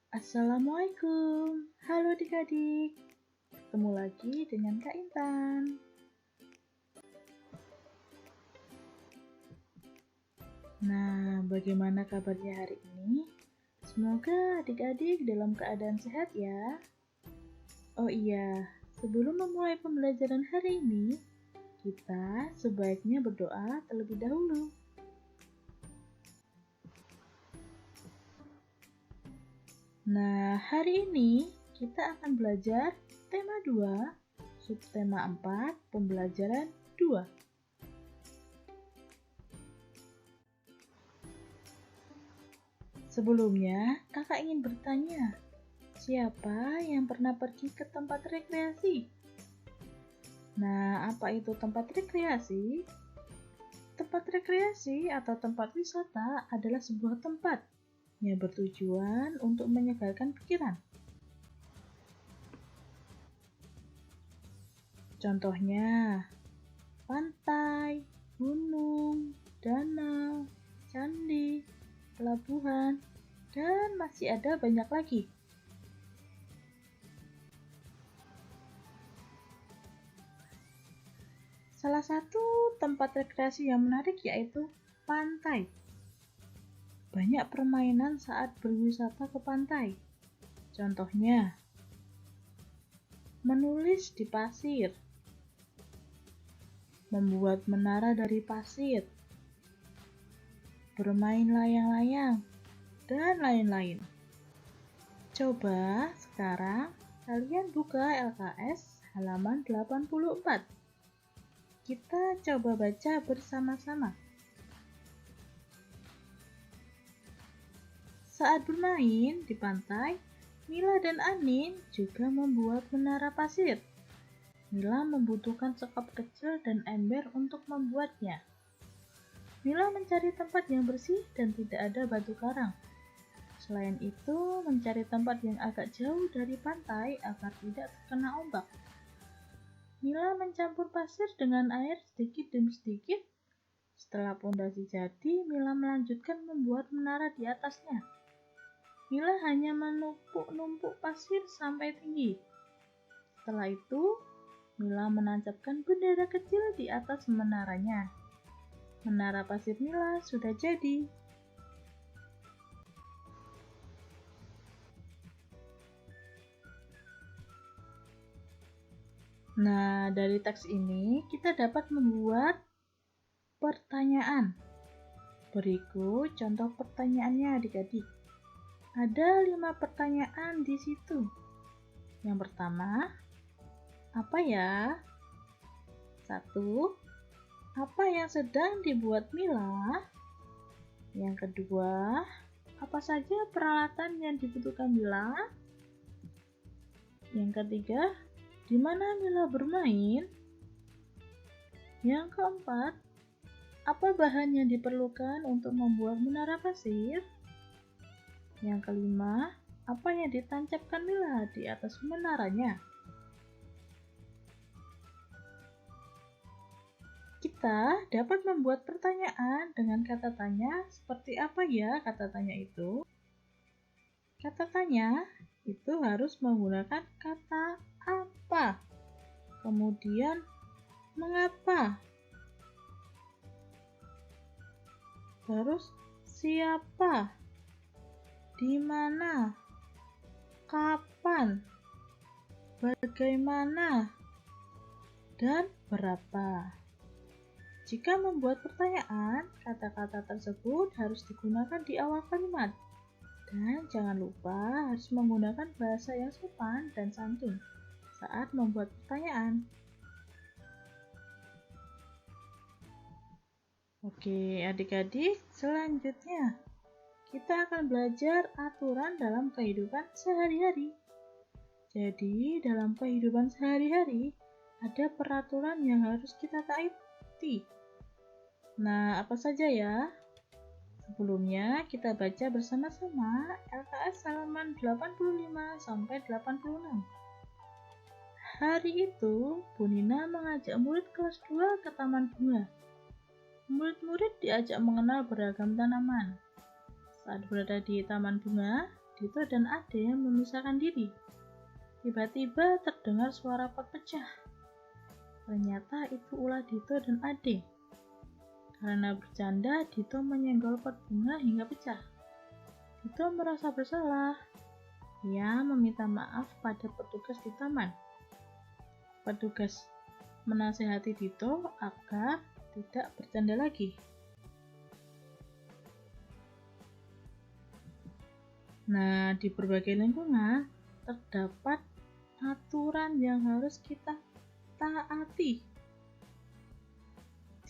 Assalamualaikum, halo adik-adik, ketemu lagi dengan Kak Intan. Nah, bagaimana kabarnya hari ini? Semoga adik-adik dalam keadaan sehat ya. Oh iya, sebelum memulai pembelajaran hari ini, kita sebaiknya berdoa terlebih dahulu. Nah, hari ini kita akan belajar tema 2, subtema 4, pembelajaran 2. Sebelumnya, kakak ingin bertanya, siapa yang pernah pergi ke tempat rekreasi? Nah, apa itu tempat rekreasi? Tempat rekreasi atau tempat wisata adalah sebuah tempat yang bertujuan untuk menyegarkan pikiran. Contohnya, pantai, gunung, danau, candi, pelabuhan, dan masih ada banyak lagi. Salah satu tempat rekreasi yang menarik yaitu pantai. Banyak permainan saat berwisata ke pantai. Contohnya, menulis di pasir, membuat menara dari pasir, bermain layang-layang, dan lain-lain. Coba sekarang kalian buka LKS halaman 84. Kita coba baca bersama-sama. Saat bermain di pantai, Mila dan Anin juga membuat menara pasir. Mila membutuhkan sekop kecil dan ember untuk membuatnya. Mila mencari tempat yang bersih dan tidak ada batu karang. Selain itu, mencari tempat yang agak jauh dari pantai agar tidak terkena ombak. Mila mencampur pasir dengan air sedikit demi sedikit. Setelah pondasi jadi, Mila melanjutkan membuat menara di atasnya. Mila hanya menumpuk-numpuk pasir sampai tinggi. Setelah itu, Mila menancapkan bendera kecil di atas menaranya. Menara pasir Mila sudah jadi. Nah, dari teks ini kita dapat membuat pertanyaan. Berikut contoh pertanyaannya adik-adik. Ada 5 pertanyaan di situ. Yang pertama, apa ya? 1. Apa yang sedang dibuat Mila? Yang kedua, apa saja peralatan yang dibutuhkan Mila? Yang ketiga, di mana Mila bermain? Yang keempat, apa bahan yang diperlukan untuk membuat menara pasir? Yang kelima, apa yang ditancapkan Mila di atas menaranya? Kita dapat membuat pertanyaan dengan kata tanya seperti apa ya kata tanya itu? Kata tanya itu harus menggunakan kata apa, kemudian mengapa, terus siapa, di mana, kapan, bagaimana, dan berapa. Jika membuat pertanyaan, kata-kata tersebut harus digunakan di awal kalimat. Dan jangan lupa harus menggunakan bahasa yang sopan dan santun saat membuat pertanyaan. Oke, adik-adik, selanjutnya kita akan belajar aturan dalam kehidupan sehari-hari. Jadi, dalam kehidupan sehari-hari, ada peraturan yang harus kita taati. Nah, apa saja ya? Sebelumnya, kita baca bersama-sama LKS halaman 85 sampai 86. Hari itu, Bu Nina mengajak murid kelas 2 ke taman bunga. Murid-murid diajak mengenal beragam tanaman. Saat berada di taman bunga, Dito dan Ade memisahkan diri. Tiba-tiba terdengar suara pot pecah. Ternyata itu ulah Dito dan Ade. Karena bercanda, Dito menyenggol pot bunga hingga pecah. Dito merasa bersalah. Ia meminta maaf pada petugas di taman. Petugas menasihati Dito agar tidak bercanda lagi. Nah, di berbagai lingkungan terdapat aturan yang harus kita taati.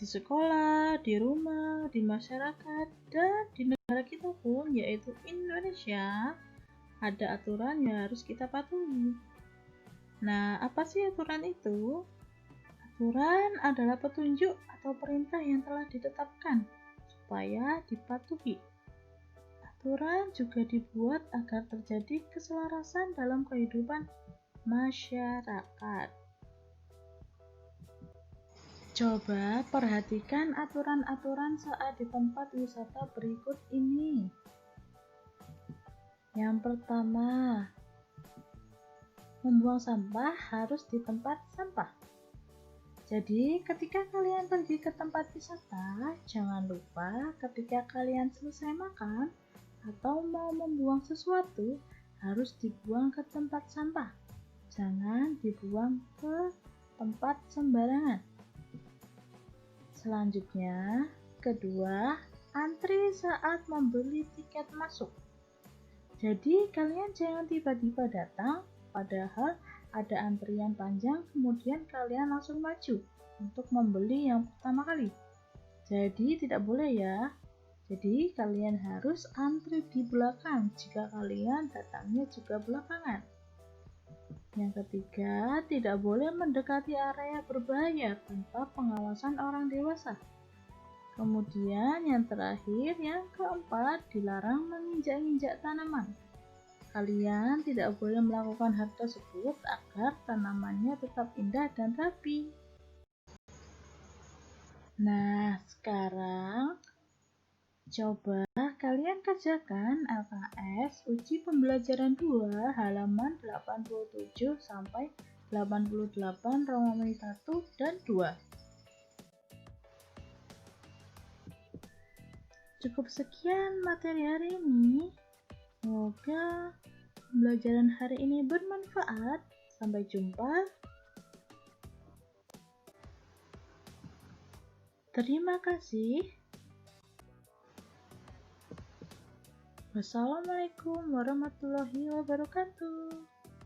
Di sekolah, di rumah, di masyarakat, dan di negara kita pun, yaitu Indonesia, ada aturan yang harus kita patuhi. Nah, apa sih aturan itu? Aturan adalah petunjuk atau perintah yang telah ditetapkan supaya dipatuhi. Aturan juga dibuat agar terjadi keselarasan dalam kehidupan masyarakat. Coba perhatikan aturan-aturan saat di tempat wisata berikut ini. Yang pertama, membuang sampah harus di tempat sampah. Jadi, ketika kalian pergi ke tempat wisata, jangan lupa ketika kalian selesai makan atau mau membuang sesuatu, harus dibuang ke tempat sampah. Jangan dibuang ke tempat sembarangan. Selanjutnya, kedua, antri saat membeli tiket masuk. Jadi, kalian jangan tiba-tiba datang, padahal ada antrian panjang, kemudian kalian langsung maju untuk membeli yang pertama kali. Jadi, tidak boleh ya. Jadi, kalian harus antri di belakang jika kalian datangnya juga belakangan. Yang ketiga, tidak boleh mendekati area berbahaya tanpa pengawasan orang dewasa. Kemudian yang terakhir, yang keempat, dilarang menginjak-injak tanaman. Kalian tidak boleh melakukan hal tersebut agar tanamannya tetap indah dan rapi. Nah, sekarang coba kalian kerjakan LKS uji pembelajaran 2 halaman 87 sampai 88 Romawi 1 dan 2. Cukup sekian materi hari ini. Semoga pembelajaran hari ini bermanfaat. Sampai jumpa. Terima kasih. Wassalamualaikum warahmatullahi wabarakatuh.